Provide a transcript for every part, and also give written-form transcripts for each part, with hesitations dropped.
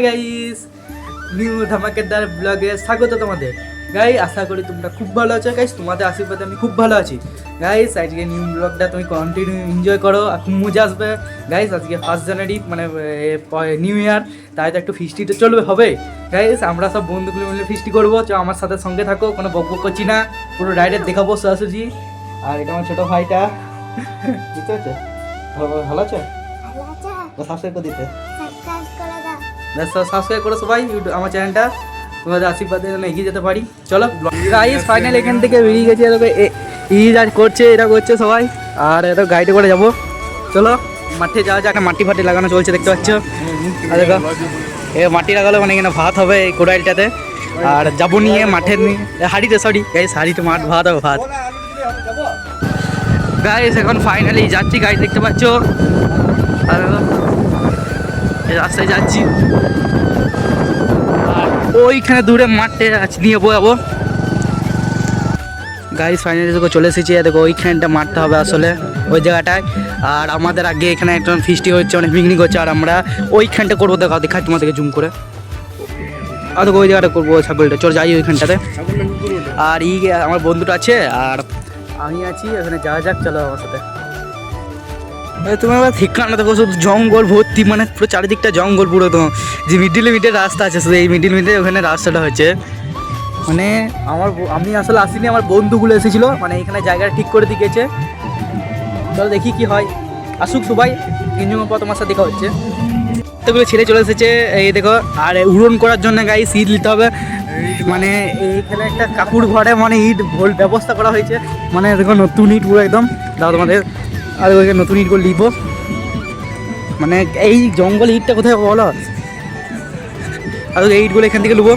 Guys new ধামাকেদার ব্লগে স্বাগত তোমাদের। গাইস আশা করি তোমরা খুব ভালো আছো। গাইস তোমাদের আশীর্বাদে আমি খুব ভালো আছি। গাইস আজকে নিউ ব্লগটা তুমি কন্টিনিউ এনজয় করো আর খুব মজা আসবে। গাইস আজকে 1 জানুয়ারি মানে নিউ ইয়ার, তাই তো একটু ফিস্টি তো চলবে হবে। গাইস আমরা সব বন্ধুগুলো মিলে ফিস্টি করবো, তো আমার সাথে সঙ্গে থাকো, কোনো বক বক করছি না, পুরো ডাইরেক্ট দেখাবো সোজাসুজি। আর এটা আমার ছোটো ভাইটা, বুঝতে পারছো? ভালো আছে? সাবস্ক্রাইব করে দিতে, সাবস্ক্রাইব করো সবাই আমার চ্যানেলটা, তোমাদের আশীর্বাদে যেন এগিয়ে যেতে পারি। চলো গাইস ফাইনাল এখান থেকে বেরিয়ে গেছে, ঈদ আজ করছে, এটা করছে সবাই, আর এটা গাড়িতে করে যাবো। চলো মাঠে যাওয়া যাক, মাটি ফাটি লাগানো চলছে দেখতে পাচ্ছ। আর দেখো এ মাটি লাগালো মানে এখানে ভাত হবে এই কোড়াইলটাতে, আর যাবো নিয়ে মাঠের নিয়ে হাড়িতে, সরি গাইস হাড়িতে মাঠ ভাত হবে ভাত। গাইস এখন ফাইনালি যাচ্ছি, গাড়ি দেখতে পাচ্ছ, আর রাস্তায় যাচ্ছি, আর ওইখানে দূরে মাঠে নিয়ে যাবো। গাইস ফাইনালি দেখো চলে এসেছি, দেখো ওইখানটা মাঠটা হবে আসলে ওই জায়গাটায়। আর আমাদের আগে এখানে একজন ফিস্টি হচ্ছে, অনেক পিকনিক হচ্ছে, আর আমরা ওইখানটা করবো। দেখো দেখাই তোমাদেরকে জুম করে, আর দেখো ওই জায়গাটা করবো ছাগলটা। চল যাই ওইখানটাতে, আর আমার বন্ধুটা আছে আর আমি আছি, ওখানে যাওয়া যাক। চলো আমার সাথে। তুমি আবার ঠিকানা দেখো, শুধু জঙ্গল ভর্তি, মানে পুরো চারিদিকটা জঙ্গল পুরো। তো যে মিডিলে রাস্তা আছে, শুধু এই মিডিলে ওখানে রাস্তাটা হচ্ছে। মানে আমি আসলে আসিনি, আমার বন্ধুগুলো এসেছিলো, মানে এখানে জায়গাটা ঠিক করে দিয়ে গেছে। চলো দেখি কি হয়, আসুক সবাই, তিনজন পর তোমার সাথে দেখা হচ্ছে। এতগুলো ছেলে চলে এসেছে এই দেখো, আর উড়ন করার জন্য গাইস ইট নিতে হবে। মানে এইখানে একটা কাকুর ঘরে মানে ইট ভোল ব্যবস্থা করা হয়েছে, মানে দেখো নতুন ইট পুরো একদম দাও তোমাদের। আর ওইখানে নতুন ইটগুলো নিব, মানে এই জঙ্গল ইটটা কোথায় বলো, আর এই ইটগুলো এখান থেকে নেবো,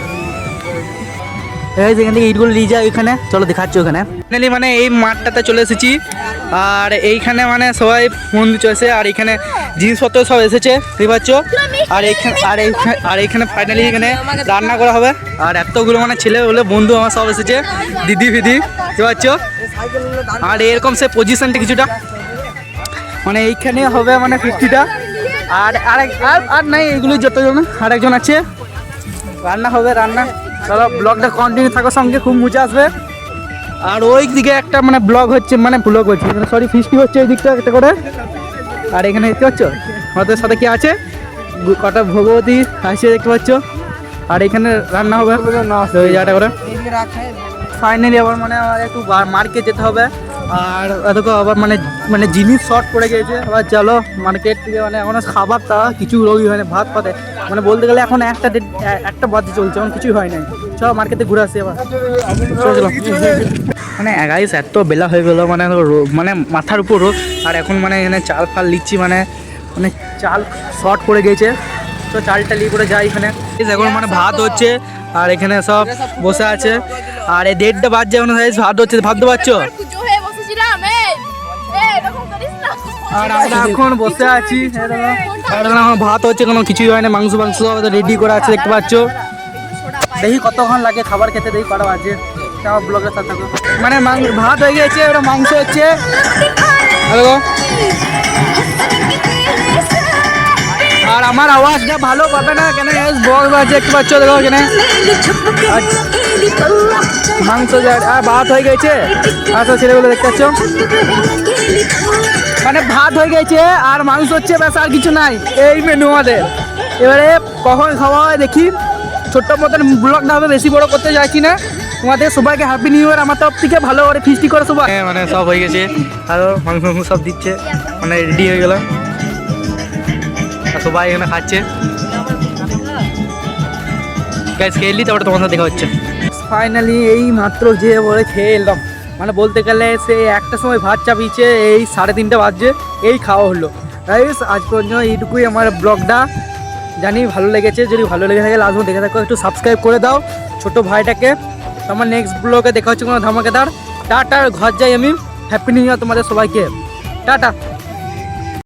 এখান থেকে ইটগুলো নিয়ে যায় ওইখানে। চলো দেখাচ্ছি ওখানে। ফাইনালি মানে এই মাঠটাতে চলে এসেছি, আর এইখানে মানে সবাই বন্ধু চলেছে, আর এইখানে জিনিসপত্র সব এসেছে দেখতে পাচ্ছ। আর এইখানে ফাইনালি এখানে রান্না করা হবে, আর এতগুলো মানে ছেলে হলে বন্ধু আমার সব এসেছে, দিদি ফিদি দেখতে পাচ্ছ। আর এরকম সে পজিশনটা কিছুটা মানে এইখানে হবে মানে ফিস্টিটা। আর আর নাই এইগুলো যতজন আরেকজন আছে, রান্না হবে রান্না। চলো ব্লগটা কন্টিনিউ থাকো সঙ্গে, খুব মজা আসবে। আর ওই দিকে একটা মানে ব্লগ হচ্ছে, মানে ব্লগ হচ্ছে সরি ফিস্টি হচ্ছে ওই দিকটা একটা করে। আর এখানে দেখতে পাচ্ছ আমাদের সাথে কি আছে, কটা ভগবতী আসছে দেখতে পাচ্ছ। আর এখানে রান্না হবে ওই জায়গাটা করে। ফাইনালি আবার মানে একটু মার্কেট যেতে হবে, আর এত আবার মানে জিনিস শর্ট পড়ে গেছে। আবার চলো মার্কেট থেকে, মানে এখন খাবার তা কিছু রোগী হয় না, ভাত পাতে মানে বলতে গেলে এখন একটা বাদে চলছে, এখন কিছুই হয় নাই। চলো মার্কেটে ঘুরে আসি আবার, চলো। মানে গাইস এত বেলা হয়ে গেলো, মানে মাথার উপর রোদ, আর এখন মানে এখানে চাল ফাল লিচ্ছি, মানে চাল শর্ট পড়ে গেছে, তো চালটা নিয়ে করে যাই এখানে। এখন মানে ভাত হচ্ছে, আর এখানে সব বসে আছে, আর এই 1:30 বাজছে, এখন ভাত হচ্ছে, ভাবতে পারছো। আর আমরা এখন বসে আছি, ভাত হচ্ছে, কোনো কিছুই হয় না, মাংস রেডি করা আছে দেখতে পাচ্ছ। দেখি কতক্ষণ লাগে খাবার খেতে, দেখি কটা বাজে। আমার ব্লগের সাথে মানে ভাত হয়ে গেছে, ওটা মাংস হচ্ছে। আর আমার আওয়াজটা ভালো পাবে না কেন, বক্স আছে দেখতে পাচ্ছ, দেখো এখানে মাংস আর ভাত হয়ে গেছে। আর তো ছেলেগুলো দেখতে পাচ্ছ, মানে ভাত হয়ে গেছে আর মাংস হচ্ছে, ব্যাস আর কিছু নাই, এই মেনু আমাদের। এবারে কখন খাওয়া হয় দেখি, ছোট্ট মতন ব্লগটা হবে, বেশি বড় করতে যাচ্ছি না। তোমাদের সবাইকে হ্যাপি নিউ ইয়ার আমার তরফ থেকে, ভালো করে ফিস্টি করে সবাই। মানে সব হয়ে গেছে, আরও মাংস সব দিচ্ছে, মানে রেডি হয়ে গেল, সবাই এখানে খাচ্ছে। গ্যাস খেয়ে এলি, তারপরে তোমার সাথে দেখা হচ্ছে। ফাইনালি এই মাত্র যে বলে খেয়ে এলাম, মানে বলতে গেলে সে একটা সময় ভাত চাপিয়েছে, এই 3:30 বাজছে, এই খাওয়া হলো। গাইস আজ পর্যন্ত এইটুকুই আমার ব্লগটা, জানি ভালো লেগেছে। যদি ভালো লেগে থাকে লাস্ট দেখে থাকো, একটু সাবস্ক্রাইব করে দাও ছোটো ভাইটাকে। আমার নেক্সট ব্লগে দেখা হচ্ছে কোনো ধামাকেদার। টাটা, ঘর যাই আমি। হ্যাপি নিউ ইয়ার তোমাদের সবাইকে, টাটা।